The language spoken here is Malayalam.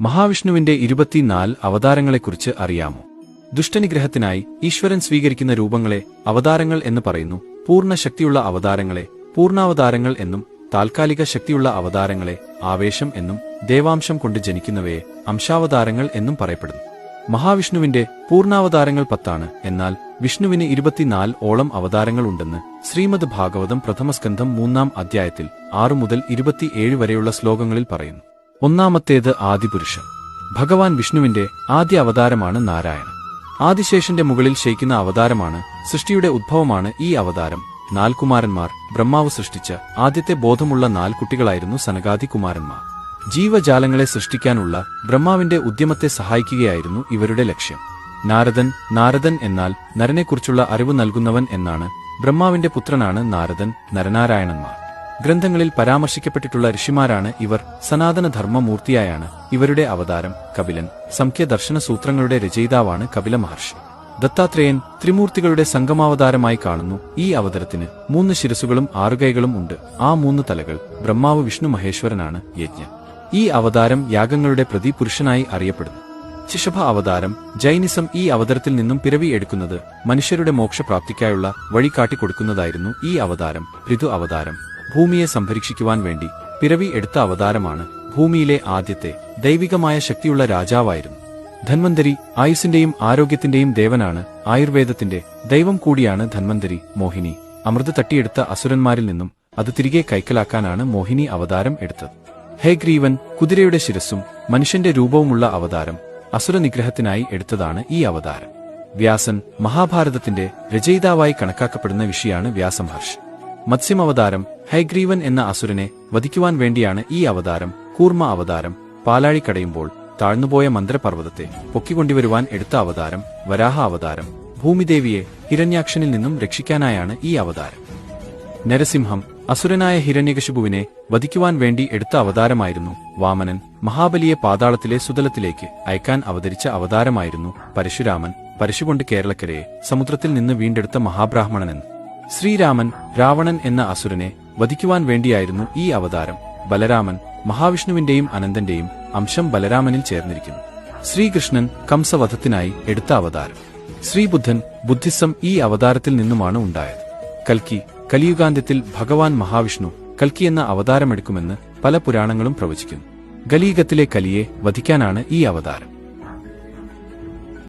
മഹാവിഷ്ണുവിന്റെ 24 അവതാരങ്ങളെക്കുറിച്ച് അറിയാമോ? ദുഷ്ടനിഗ്രഹത്തിനായി ഈശ്വരൻ സ്വീകരിക്കുന്ന രൂപങ്ങളെ അവതാരങ്ങൾ എന്ന് പറയുന്നു. പൂർണ്ണ ശക്തിയുള്ള അവതാരങ്ങളെ പൂർണ്ണാവതാരങ്ങൾ എന്നും, താൽക്കാലിക ശക്തിയുള്ള അവതാരങ്ങളെ ആവേശം എന്നും, ദേവാംശം കൊണ്ട് ജനിക്കുന്നവയെ അംശാവതാരങ്ങൾ എന്നും പറയപ്പെടുന്നു. മഹാവിഷ്ണുവിന്റെ പൂർണ്ണാവതാരങ്ങൾ 10 എന്നാൽ വിഷ്ണുവിന് 24 ഓളം അവതാരങ്ങൾ ഉണ്ടെന്ന് ശ്രീമദ് ഭാഗവതം പ്രഥമസ്കന്ധം 3-ാം അധ്യായത്തിൽ 6 മുതൽ 27 വരെയുള്ള ശ്ലോകങ്ങളിൽ പറയുന്നു. ഒന്നാമത്തേത് ആദിപുരുഷൻ. ഭഗവാൻ വിഷ്ണുവിന്റെ ആദ്യ അവതാരമാണ് നാരായണൻ. ആദിശേഷന്റെ മുകളിൽ ശയിക്കുന്ന അവതാരമാണ്. സൃഷ്ടിയുടെ ഉദ്ഭവമാണ് ഈ അവതാരം. 4 കുമാരന്മാർ ബ്രഹ്മാവ് സൃഷ്ടിച്ച ആദ്യത്തെ ബോധമുള്ള 4 കുട്ടികളായിരുന്നു സനകാദി കുമാരന്മാർ. ജീവജാലങ്ങളെ സൃഷ്ടിക്കാനുള്ള ബ്രഹ്മാവിന്റെ ഉദ്യമത്തെ സഹായിക്കുകയായിരുന്നു ഇവരുടെ ലക്ഷ്യം. നാരദൻ എന്നാൽ നരനെക്കുറിച്ചുള്ള അറിവ് നൽകുന്നവൻ എന്നാണ്. ബ്രഹ്മാവിന്റെ പുത്രനാണ് നാരദൻ. നരനാരായണന്മാർ ഗ്രന്ഥങ്ങളിൽ പരാമർശിക്കപ്പെട്ടിട്ടുള്ള ഋഷിമാരാണ് ഇവർ. സനാതനധർമ്മമൂർത്തിയായാണ് ഇവരുടെ അവതാരം. കപിലൻ സംഖ്യദർശന സൂത്രങ്ങളുടെ രചയിതാവാണ് കപില മഹർഷി. ദത്താത്രേയൻ ത്രിമൂർത്തികളുടെ സംഗമാവതാരമായി കാണുന്നു. ഈ അവതാരത്തിന് 3 ശിരസുകളും 6 കൈകളും ഉണ്ട്. ആ 3 തലകൾ ബ്രഹ്മാവ് വിഷ്ണു മഹേശ്വരനാണ്. യജ്ഞൻ ഈ അവതാരം യാഗങ്ങളുടെ പ്രതിപുരുഷനായി അറിയപ്പെടുന്നു. ശിശഭ അവതാരം. ജൈനിസം ഈ അവതാരത്തിൽ നിന്നും പിറവി എടുക്കുന്നത് മനുഷ്യരുടെ മോക്ഷപ്രാപ്തിക്കായുള്ള വഴി കാട്ടിക്കൊടുക്കുന്നതായിരുന്നു ഈ അവതാരം. ഋതു അവതാരം ഭൂമിയെ സംരക്ഷിക്കുവാൻ വേണ്ടി പിറവി എടുത്ത അവതാരമാണ്. ഭൂമിയിലെ ആദ്യത്തെ ദൈവികമായ ശക്തിയുള്ള രാജാവായിരുന്നു. ധന്വന്തരി ആയുസ്സിന്റെയും ആരോഗ്യത്തിന്റെയും ദേവനാണ്. ആയുർവേദത്തിന്റെ ദൈവം കൂടിയാണ് ധന്വന്തരി. മോഹിനി അമൃത് തട്ടിയെടുത്ത അസുരന്മാരിൽ നിന്നും അത് തിരികെ കൈക്കലാക്കാനാണ് മോഹിനി അവതാരം എടുത്തത്. ഹയഗ്രീവൻ കുതിരയുടെ ശിരസ്സും മനുഷ്യന്റെ രൂപവുമുള്ള അവതാരം. അസുര നിഗ്രഹത്തിനായി എടുത്തതാണ് ഈ അവതാരം. വ്യാസൻ മഹാഭാരതത്തിന്റെ രചയിതാവായി കണക്കാക്കപ്പെടുന്ന ഋഷിയാണ് വ്യാസമഹർഷി. മത്സ്യമവതാരം. ഹയഗ്രീവൻ എന്ന അസുരനെ വധിക്കുവാൻ വേണ്ടിയാണ് ഈ അവതാരം. കൂർമ്മ അവതാരം. പാലാഴി കടയുമ്പോൾ താഴ്ന്നുപോയ മന്ത്രപർവ്വതത്തെ പൊക്കിക്കൊണ്ടുവരുവാൻ എടുത്ത അവതാരം. വരാഹ അവതാരം. ഭൂമിദേവിയെ ഹിരണ്യാക്ഷനിൽ നിന്നും രക്ഷിക്കാനായാണ് ഈ അവതാരം. നരസിംഹം അസുരനായ ഹിരണ്യകശിപുവിനെ വധിക്കുവാൻ വേണ്ടി എടുത്ത അവതാരമായിരുന്നു. വാമനൻ മഹാബലിയെ പാതാളത്തിലെ സുതലത്തിലേക്ക് അയക്കാൻ അവതരിച്ച അവതാരമായിരുന്നു. പരശുരാമൻ പരശുകൊണ്ട് കേരളക്കരയെ സമുദ്രത്തിൽ നിന്ന് വീണ്ടെടുത്ത മഹാബ്രാഹ്മണനെന്ന്. ശ്രീരാമൻ രാവണൻ എന്ന അസുരനെ വധിക്കുവാൻ വേണ്ടിയായിരുന്നു ഈ അവതാരം. ബലരാമൻ മഹാവിഷ്ണുവിന്റെയും അനന്തന്റെയും അംശം ബലരാമനിൽ ചേർന്നിരിക്കുന്നു. ശ്രീകൃഷ്ണൻ കംസവധത്തിനായി എടുത്ത അവതാരം. ശ്രീബുദ്ധൻ ബുദ്ധിസം ഈ അവതാരത്തിൽ നിന്നുമാണ് ഉണ്ടായത്. കൽക്കി കലിയുഗാന്ത്യത്തിൽ ഭഗവാൻ മഹാവിഷ്ണു കൽക്കി എന്ന അവതാരമെടുക്കുമെന്ന് പല പുരാണങ്ങളും പ്രവചിക്കുന്നു. കലിയുഗത്തിലെ കലിയെ വധിക്കാനാണ് ഈ അവതാരം.